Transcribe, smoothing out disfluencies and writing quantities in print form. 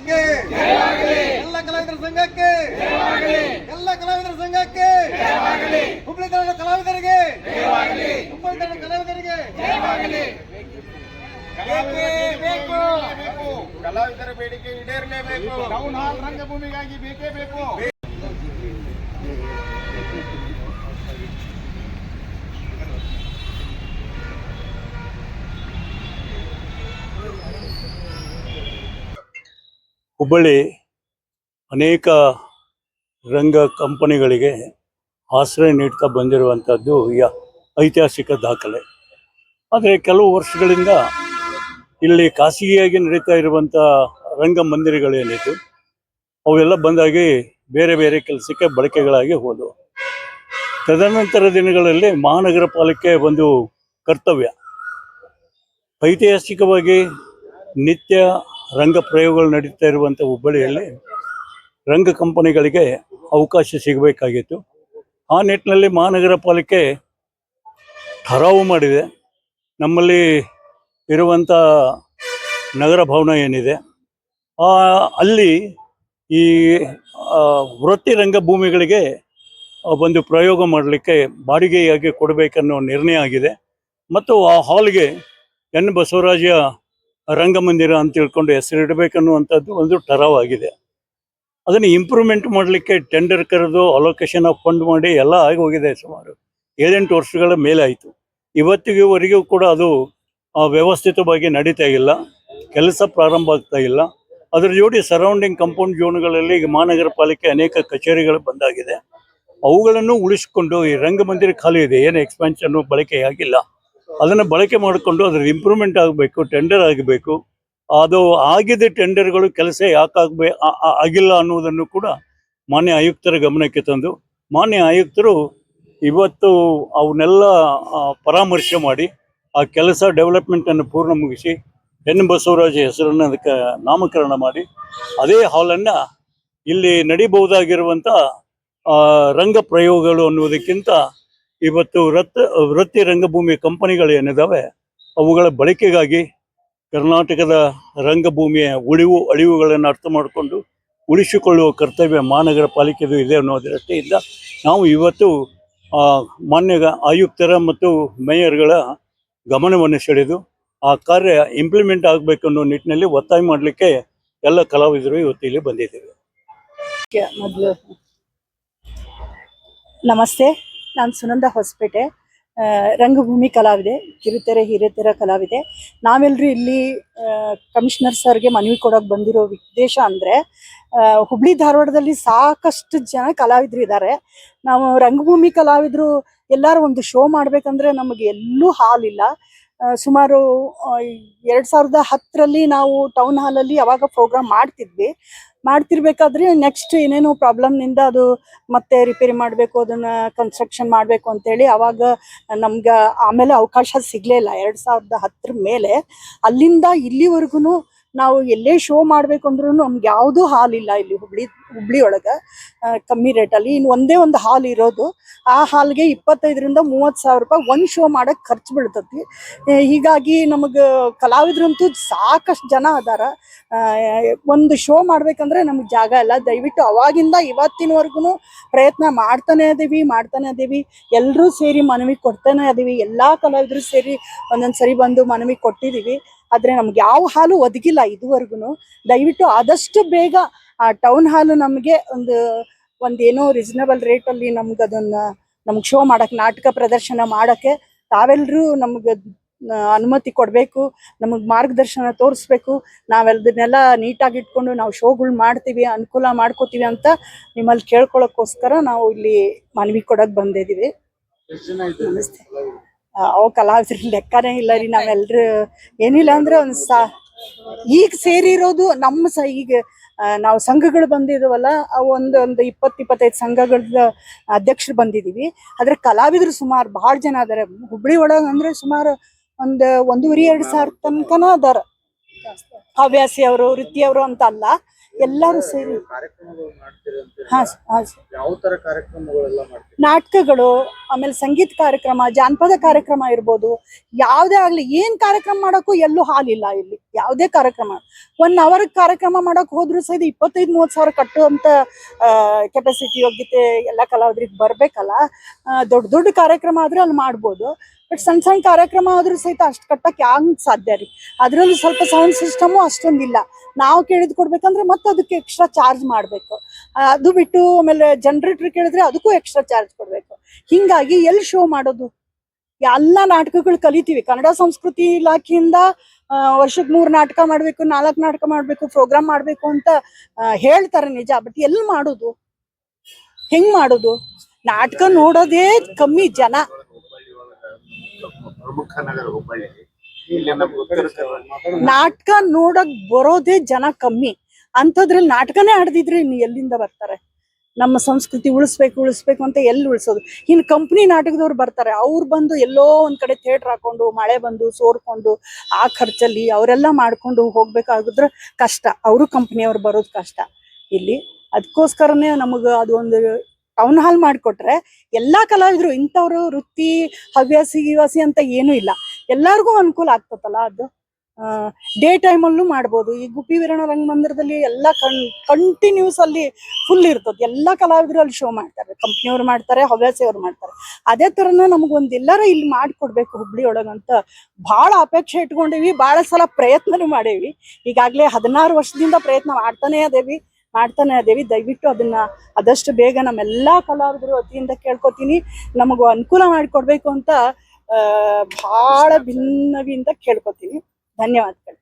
ಸಂಘಕ್ಕೆ ಎಲ್ಲ ಕಲಾವಿದರ ಸಂಘಕ್ಕೆ ಎಲ್ಲ ಕಲಾವಿದರ ಸಂಘಕ್ಕೆ ಹುಬ್ಬಳ್ಳಿ ಧಾರವಾಡ ಕಲಾವಿದರಿಗೆ ಹುಬ್ಬಳ್ಳಿ ಧಾರವಾಡ ಕಲಾವಿದರಿಗೆ ಕಲಾವಿದರ ಬೇಡಿಕೆ ಈಡೇರಲೇಬೇಕು. ಟೌನ್ ಹಾಲ್ ರಂಗಭೂಮಿಗಾಗಿ ಬೇಕೇ ಬೇಕು. ಹುಬ್ಬಳ್ಳಿ ಅನೇಕ ರಂಗ ಕಂಪನಿಗಳಿಗೆ ಆಶ್ರಯ ನೀಡ್ತಾ ಬಂದಿರುವಂಥದ್ದು ಐತಿಹಾಸಿಕ ದಾಖಲೆ. ಆದರೆ ಕೆಲವು ವರ್ಷಗಳಿಂದ ಇಲ್ಲಿ ಖಾಸಗಿಯಾಗಿ ನಡೀತಾ ಇರುವಂಥ ರಂಗಮಂದಿರಗಳೇನಿತ್ತು ಅವೆಲ್ಲ ಬಂದಾಗಿ ಬೇರೆ ಬೇರೆ ಕೆಲಸಕ್ಕೆ ಬಳಕೆಗಳಾಗಿ ಹೋದವು. ತದನಂತರ ದಿನಗಳಲ್ಲಿ ಮಹಾನಗರ ಪಾಲಿಕೆ ಒಂದು ಕರ್ತವ್ಯ, ಐತಿಹಾಸಿಕವಾಗಿ ನಿತ್ಯ ರಂಗ ಪ್ರಯೋಗಗಳು ನಡೀತಾ ಇರುವಂಥ ಹುಬ್ಬಳ್ಳಿಯಲ್ಲಿ ರಂಗ ಕಂಪನಿಗಳಿಗೆ ಅವಕಾಶ ಸಿಗಬೇಕಾಗಿತ್ತು. ಆ ನಿಟ್ಟಿನಲ್ಲಿ ಮಹಾನಗರ ಪಾಲಿಕೆ ಠರಾವು ಮಾಡಿದೆ. ನಮ್ಮಲ್ಲಿ ಇರುವಂಥ ನಗರ ಭವನ ಏನಿದೆ ಅಲ್ಲಿ ಈ ವೃತ್ತಿ ರಂಗಭೂಮಿಗಳಿಗೆ ಒಂದು ಪ್ರಯೋಗ ಮಾಡಲಿಕ್ಕೆ ಬಾಡಿಗೆಯಾಗಿ ಕೊಡಬೇಕನ್ನೋ ನಿರ್ಣಯ ಆಗಿದೆ. ಮತ್ತು ಆ ಹಾಲ್ಗೆ ಎನ್ ಬಸವರಾಜ ರಂಗಮಂದಿರ ಅಂತ ತಿಳ್ಕೊಂಡು ಹೆಸರಿಡಬೇಕನ್ನುವಂಥದ್ದು ಒಂದು ಠರಾವಾಗಿದೆ. ಅದನ್ನು ಇಂಪ್ರೂವ್ಮೆಂಟ್ ಮಾಡಲಿಕ್ಕೆ ಟೆಂಡರ್ ಕರೆದು ಅಲೋಕೇಶನ್ ಆಫ್ ಫಂಡ್ ಮಾಡಿ ಎಲ್ಲ ಆಗಿ ಹೋಗಿದೆ. ಸುಮಾರು 7-8 ವರ್ಷಗಳ ಮೇಲೆ ಆಯಿತು. ಇವತ್ತಿಗೆವರೆಗೂ ಕೂಡ ಅದು ವ್ಯವಸ್ಥಿತವಾಗಿ ನಡೀತಾ ಇಲ್ಲ, ಕೆಲಸ ಪ್ರಾರಂಭ ಆಗ್ತಾ ಇಲ್ಲ. ಅದರ ಜೋಡಿ ಸರೌಂಡಿಂಗ್ ಕಾಂಪೌಂಡ್ ಝೋನ್ಗಳಲ್ಲಿ ಈಗ ಮಹಾನಗರ ಪಾಲಿಕೆ ಅನೇಕ ಕಚೇರಿಗಳು ಬಂದಾಗಿದೆ. ಅವುಗಳನ್ನು ಉಳಿಸಿಕೊಂಡು ಈ ರಂಗಮಂದಿರ ಖಾಲಿ ಇದೆ, ಏನು ಎಕ್ಸ್ಪಾನ್ಷನ್ನು ಬಳಕೆ ಆಗಿಲ್ಲ, ಅದನ್ನು ಬಳಕೆ ಮಾಡಿಕೊಂಡು ಅದರ ಇಂಪ್ರೂವ್ಮೆಂಟ್ ಆಗಬೇಕು, ಟೆಂಡರ್ ಆಗಬೇಕು. ಅದು ಆಗಿದೆ ಟೆಂಡರ್ಗಳು ಕೆಲಸ ಯಾಕೆ ಆಗಿಲ್ಲ ಅನ್ನೋದನ್ನು ಕೂಡ ಮಾನ್ಯ ಆಯುಕ್ತರ ಗಮನಕ್ಕೆ ತಂದು ಮಾನ್ಯ ಆಯುಕ್ತರು ಇವತ್ತು ಅವನ್ನೆಲ್ಲ ಪರಾಮರ್ಶೆ ಮಾಡಿ ಆ ಕೆಲಸ ಡೆವಲಪ್ಮೆಂಟನ್ನು ಪೂರ್ಣ ಮುಗಿಸಿ ಎನ್ ಬಸವರಾಜ ಹೆಸರನ್ನು ಅದಕ್ಕೆ ನಾಮಕರಣ ಮಾಡಿ ಅದೇ ಹಾಲನ್ನು ಇಲ್ಲಿ ನಡೀಬಹುದಾಗಿರುವಂಥ ರಂಗ ಪ್ರಯೋಗಗಳು ಅನ್ನೋದಕ್ಕಿಂತ ಇವತ್ತು ವೃತ್ತಿ ರಂಗಭೂಮಿ ಕಂಪನಿಗಳು ಏನಿದ್ದಾವೆ ಅವುಗಳ ಬಳಕೆಗಾಗಿ ಕರ್ನಾಟಕದ ರಂಗಭೂಮಿಯ ಅಳಿವುಗಳನ್ನು ಅರ್ಥ ಮಾಡಿಕೊಂಡು ಉಳಿಸಿಕೊಳ್ಳುವ ಕರ್ತವ್ಯ ಮಹಾನಗರ ಪಾಲಿಕೆದು ಇದೆ ಅನ್ನೋ ದೃಷ್ಟಿಯಿಂದ ನಾವು ಇವತ್ತು ಮಾನ್ಯ ಆಯುಕ್ತರ ಮತ್ತು ಮೇಯರ್ಗಳ ಗಮನವನ್ನು ಸೆಳೆದು ಆ ಕಾರ್ಯ ಇಂಪ್ಲಿಮೆಂಟ್ ಆಗಬೇಕು ಅನ್ನೋ ನಿಟ್ಟಿನಲ್ಲಿ ಒತ್ತಾಯ ಮಾಡಲಿಕ್ಕೆ ಎಲ್ಲ ಕಲಾವಿದರು ಇವತ್ತು ಇಲ್ಲಿ ಬಂದಿದ್ದೇವೆ. ಮೊದಲು ನಮಸ್ತೆ, ನಾನು ಸುನಂದ ಹೊಸಪೇಟೆ, ರಂಗಭೂಮಿ ಕಲಾವಿದೆ, ಕಿರುತೆರೆ ಹಿರಿತೆರೆ ಕಲಾವಿದೆ. ನಾವೆಲ್ಲರೂ ಇಲ್ಲಿ ಕಮಿಷನರ್ ಸರ್ಗೆ ಮನವಿ ಕೊಡೋಕೆ ಬಂದಿರೋ ಉದ್ದೇಶ ಅಂದರೆ, ಹುಬ್ಳಿ ಧಾರವಾಡದಲ್ಲಿ ಸಾಕಷ್ಟು ಜನ ಕಲಾವಿದರು ಇದ್ದಾರೆ. ನಾವು ರಂಗಭೂಮಿ ಕಲಾವಿದರು ಎಲ್ಲರೂ ಒಂದು ಶೋ ಮಾಡಬೇಕಂದ್ರೆ ನಮಗೆ ಎಲ್ಲೂ ಹಾಲ್ ಇಲ್ಲ. ಸುಮಾರು 2010ರಲ್ಲಿ ನಾವು ಟೌನ್ ಹಾಲಲ್ಲಿ ಅವಾಗ ಪ್ರೋಗ್ರಾಮ್ ಮಾಡ್ತಿರ್ಬೇಕಾದ್ರೆ ನೆಕ್ಸ್ಟ್ ಏನೇನೋ ಪ್ರಾಬ್ಲಮ್ನಿಂದ ಅದು ಮತ್ತೆ ರಿಪೇರಿ ಮಾಡಬೇಕು, ಅದನ್ನು ಕನ್ಸ್ಟ್ರಕ್ಷನ್ ಮಾಡಬೇಕು ಅಂತೇಳಿ ಅವಾಗ ನಮ್ಗೆ ಆಮೇಲೆ ಅವಕಾಶ ಸಿಗಲೇ ಇಲ್ಲ. 2010 ಮೇಲೆ ಅಲ್ಲಿಂದ ಇಲ್ಲಿವರೆಗೂ ನಾವು ಎಲ್ಲೇ ಶೋ ಮಾಡಬೇಕು ಅಂದ್ರೂ ನಮ್ಗೆ ಯಾವುದೂ ಹಾಲ್ ಇಲ್ಲ ಇಲ್ಲಿ ಹುಬ್ಳಿ ಒಳಗೆ ಕಮ್ಮಿ ರೇಟಲ್ಲಿ. ಇನ್ನು ಒಂದೇ ಒಂದು ಹಾಲ್ ಇರೋದು, ಆ ಹಾಲ್ಗೆ 25,000 to 30,000 ರೂಪಾಯಿ ಒಂದು ಶೋ ಮಾಡೋಕ್ಕೆ ಖರ್ಚು ಬೀಳ್ತತಿ. ಹೀಗಾಗಿ ನಮಗೆ ಕಲಾವಿದ್ರಂತೂ ಸಾಕಷ್ಟು ಜನ ಅದಾರ. ಒಂದು ಶೋ ಮಾಡ್ಬೇಕಂದ್ರೆ ನಮಗೆ ಜಾಗ ಇಲ್ಲ. ದಯವಿಟ್ಟು ಅವಾಗಿಂದ ಇವತ್ತಿನವರೆಗೂ ಪ್ರಯತ್ನ ಮಾಡ್ತಾನೆ ಅದೀವಿ. ಎಲ್ಲರೂ ಸೇರಿ ಮನವಿ ಕೊಡ್ತಾನೆ ಅದೀವಿ. ಎಲ್ಲ ಕಲಾವಿದರು ಸೇರಿ ಒಂದೊಂದು ಸರಿ ಬಂದು ಮನವಿ ಕೊಟ್ಟಿದ್ದೀವಿ. ಆದರೆ ನಮ್ಗೆ ಯಾವ ಹಾಲು ಒದಗಿಲ್ಲ ಇದುವರೆಗೂ. ದಯವಿಟ್ಟು ಆದಷ್ಟು ಬೇಗ ಆ ಟೌನ್ ಹಾಲು ನಮಗೆ ಒಂದೇನೋ ರೀಸನಬಲ್ ರೇಟಲ್ಲಿ ನಮ್ಗೆ ಶೋ ಮಾಡೋಕ್ಕೆ, ನಾಟಕ ಪ್ರದರ್ಶನ ಮಾಡೋಕ್ಕೆ ತಾವೆಲ್ಲರೂ ನಮ್ಗೆ ಅನುಮತಿ ಕೊಡಬೇಕು, ನಮಗೆ ಮಾರ್ಗದರ್ಶನ ತೋರಿಸ್ಬೇಕು. ನಾವೆಲ್ಲದನ್ನೆಲ್ಲ ನೀಟಾಗಿ ಇಟ್ಕೊಂಡು ನಾವು ಶೋಗಳು ಮಾಡ್ತೀವಿ, ಅನುಕೂಲ ಮಾಡ್ಕೋತೀವಿ ಅಂತ ನಿಮ್ಮಲ್ಲಿ ಕೇಳ್ಕೊಳ್ಳೋಕ್ಕೋಸ್ಕರ ನಾವು ಇಲ್ಲಿ ಮನವಿ ಕೊಡೋಕೆ ಬಂದಿದ್ದೀವಿ. ನಮಸ್ತೆ. ಅವು ಕಲಾವಿದ್ರಿಗೆ ಲೆಕ್ಕನೇ ಇಲ್ಲ ರೀ. ನಾವೆಲ್ಲರೂ ಏನಿಲ್ಲ ಅಂದ್ರೆ ಈಗ ಸೇರಿರೋದು ನಮ್ಮ ಈಗ ನಾವು ಸಂಘಗಳು ಬಂದಿದ್ದೀವಲ್ಲ, ಅವು ಒಂದು 20-25 ಸಂಘಗಳ ಅಧ್ಯಕ್ಷರು ಬಂದಿದ್ದೀವಿ. ಆದರೆ ಕಲಾವಿದರು ಸುಮಾರು ಭಾಳ ಜನ ಅದಾರೆ ಹುಬ್ಳಿ ಒಳಗೆ. ಅಂದರೆ ಸುಮಾರು 1,500-2,000 ತನಕನ ಅದಾರ. ಹವ್ಯಾಸಿ ಅವರು, ವೃತ್ತಿಯವರು ಅಂತ ಅಲ್ಲ, ಎಲ್ಲರೂ ಸೇರಿ. ನಾಟಕಗಳು, ಆಮೇಲೆ ಸಂಗೀತ ಕಾರ್ಯಕ್ರಮ, ಜಾನಪದ ಕಾರ್ಯಕ್ರಮ ಇರ್ಬೋದು, ಯಾವುದೇ ಆಗಲಿ ಏನು ಕಾರ್ಯಕ್ರಮ ಮಾಡೋಕ್ಕೂ ಎಲ್ಲೂ ಹಾಲಿಲ್ಲ ಇಲ್ಲಿ. ಯಾವುದೇ ಕಾರ್ಯಕ್ರಮ 1 ಅವರ್ ಕಾರ್ಯಕ್ರಮ ಮಾಡೋಕೆ ಹೋದ್ರೂ ಸಹಿತ 25-30 ಸಾವಿರ ಕಟ್ಟುವಂಥ ಕೆಪಾಸಿಟಿ ಯೋಗ್ಯತೆ ಎಲ್ಲ ಕಲಾವಿದರಿಗೆ ಬರಬೇಕಲ್ಲ. ದೊಡ್ಡ ದೊಡ್ಡ ಕಾರ್ಯಕ್ರಮ ಆದರೆ ಅಲ್ಲಿ ಮಾಡ್ಬೋದು, ಬಟ್ ಸಣ್ಣ ಸಣ್ಣ ಕಾರ್ಯಕ್ರಮ ಆದರೂ ಸಹಿತ ಅಷ್ಟು ಕಟ್ಟಕ್ಕೆ ಹಂಗೆ ಸಾಧ್ಯ ರೀ. ಅದರಲ್ಲೂ ಸ್ವಲ್ಪ ಸೌಂಡ್ ಸಿಸ್ಟಮು ಅಷ್ಟೊಂದಿಲ್ಲ. ನಾವು ಕೇಳಿದ್ ಕೊಡ್ಬೇಕಂದ್ರೆ ಮತ್ತೆ ಅದಕ್ಕೆ ಎಕ್ಸ್ಟ್ರಾ ಚಾರ್ಜ್ ಮಾಡಬೇಕು. ಅದು ಬಿಟ್ಟು ಆಮೇಲೆ ಜನರೇಟರ್ ಕೇಳಿದ್ರೆ ಅದಕ್ಕೂ ಎಕ್ಸ್ಟ್ರಾ ಚಾರ್ಜ್ ಕೊಡಬೇಕು. ಹಿಂಗಾಗಿ ಎಲ್ಲಿ ಶೋ ಮಾಡೋದು? ಎಲ್ಲ ನಾಟಕಗಳು ಕಲಿತೀವಿ. ಕನ್ನಡ ಸಂಸ್ಕೃತಿ ಇಲಾಖೆಯಿಂದ ವರ್ಷಕ್ಕೆ 3 ನಾಟಕ ಮಾಡಬೇಕು, 4 ನಾಟಕ ಮಾಡಬೇಕು, ಪ್ರೋಗ್ರಾಮ್ ಮಾಡಬೇಕು ಅಂತ ಹೇಳ್ತಾರೆ ನಿಜ. ಬಟ್ ಎಲ್ಲಿ ಮಾಡೋದು? ಹೆಂಗ್ ಮಾಡೋದು? ನಾಟಕ ನೋಡೋದೇ ಕಮ್ಮಿ ಜನ. ಪ್ರಮುಖ ನಗರ ಹುಬ್ಬಳ್ಳಿ. ಇಲ್ಲಿ ನಮ್ಮ ಉತ್ತರ ಕರ್ನಾಟಕ ನಾಟಕ ನೋಡಕ್ ಬರೋದೇ ಜನ ಕಮ್ಮಿ. ಅಂಥದ್ರಲ್ಲಿ ನಾಟಕನೇ ಆಡ್ದಿದ್ರೆ ಇನ್ನು ಎಲ್ಲಿಂದ ಬರ್ತಾರೆ? ನಮ್ಮ ಸಂಸ್ಕೃತಿ ಉಳಿಸ್ಬೇಕು ಅಂತ ಎಲ್ಲಿ ಉಳಿಸೋದು? ಇನ್ನು ಕಂಪ್ನಿ ನಾಟಕದವ್ರು ಬರ್ತಾರೆ, ಅವ್ರು ಬಂದು ಎಲ್ಲೋ ಒಂದ್ ಕಡೆ ಥಿಯೇಟರ್ ಹಾಕೊಂಡು ಮಳೆ ಬಂದು ಸೋರ್ಕೊಂಡು ಆ ಖರ್ಚಲ್ಲಿ ಅವರೆಲ್ಲ ಮಾಡ್ಕೊಂಡು ಹೋಗ್ಬೇಕಾಗಿದ್ರೆ ಕಷ್ಟ. ಅವರು ಕಂಪ್ನಿಯವ್ರು ಬರೋದು ಕಷ್ಟ ಇಲ್ಲಿ. ಅದಕ್ಕೋಸ್ಕರನೇ ನಮಗೆ ಅದು ಒಂದು ಟೌನ್ ಹಾಲ್ ಮಾಡಿಕೊಟ್ರೆ ಎಲ್ಲಾ ಕಲಾವಿದ್ರು, ಇಂಥವ್ರು ವೃತ್ತಿ ಹವ್ಯಾಸಿ ಅಂತ ಏನೂ ಇಲ್ಲ, ಎಲ್ಲರಿಗೂ ಅನುಕೂಲ ಆಗ್ತದಲ್ಲ. ಅದು ಡೇ ಟೈಮಲ್ಲೂ ಮಾಡ್ಬೋದು. ಈ ಗುಬ್ಬಿ ವೀರಣ್ಣ ರಂಗಮಂದಿರದಲ್ಲಿ ಎಲ್ಲ ಕಂಟಿನ್ಯೂಸ್ ಅಲ್ಲಿ ಫುಲ್ ಇರ್ತದೆ. ಎಲ್ಲ ಕಲಾವಿದರು ಅಲ್ಲಿ ಶೋ ಮಾಡ್ತಾರೆ, ಕಂಪ್ನಿಯವ್ರು ಮಾಡ್ತಾರೆ, ಹವ್ಯಾಸಿಯವ್ರು ಮಾಡ್ತಾರೆ. ಅದೇ ತರನ ನಮಗೊಂದು ಎಲ್ಲಾರ ಇಲ್ಲಿ ಮಾಡಿಕೊಡ್ಬೇಕು ಹುಬ್ಳಿ ಒಳಗಂತ ಭಾಳ ಅಪೇಕ್ಷೆ ಇಟ್ಕೊಂಡಿವಿ. ಭಾಳ ಸಲ ಪ್ರಯತ್ನನೂ ಮಾಡೇವಿ. ಈಗಾಗಲೇ 16 ವರ್ಷದಿಂದ ಪ್ರಯತ್ನ ಮಾಡ್ತಾನೆ ಅದೇವಿ. ದಯವಿಟ್ಟು ಅದನ್ನ ಆದಷ್ಟು ಬೇಗ ನಮ್ಮೆಲ್ಲಾ ಕಲಾವಿದರು ವತಿಯಿಂದ ಕೇಳ್ಕೊತೀನಿ, ನಮಗೂ ಅನುಕೂಲ ಮಾಡಿಕೊಡ್ಬೇಕು ಅಂತ ಭಾಳ ಭಿನ್ನವಿಂದ ಕೇಳ್ಕೊತೀನಿ. ಧನ್ಯವಾದಗಳು.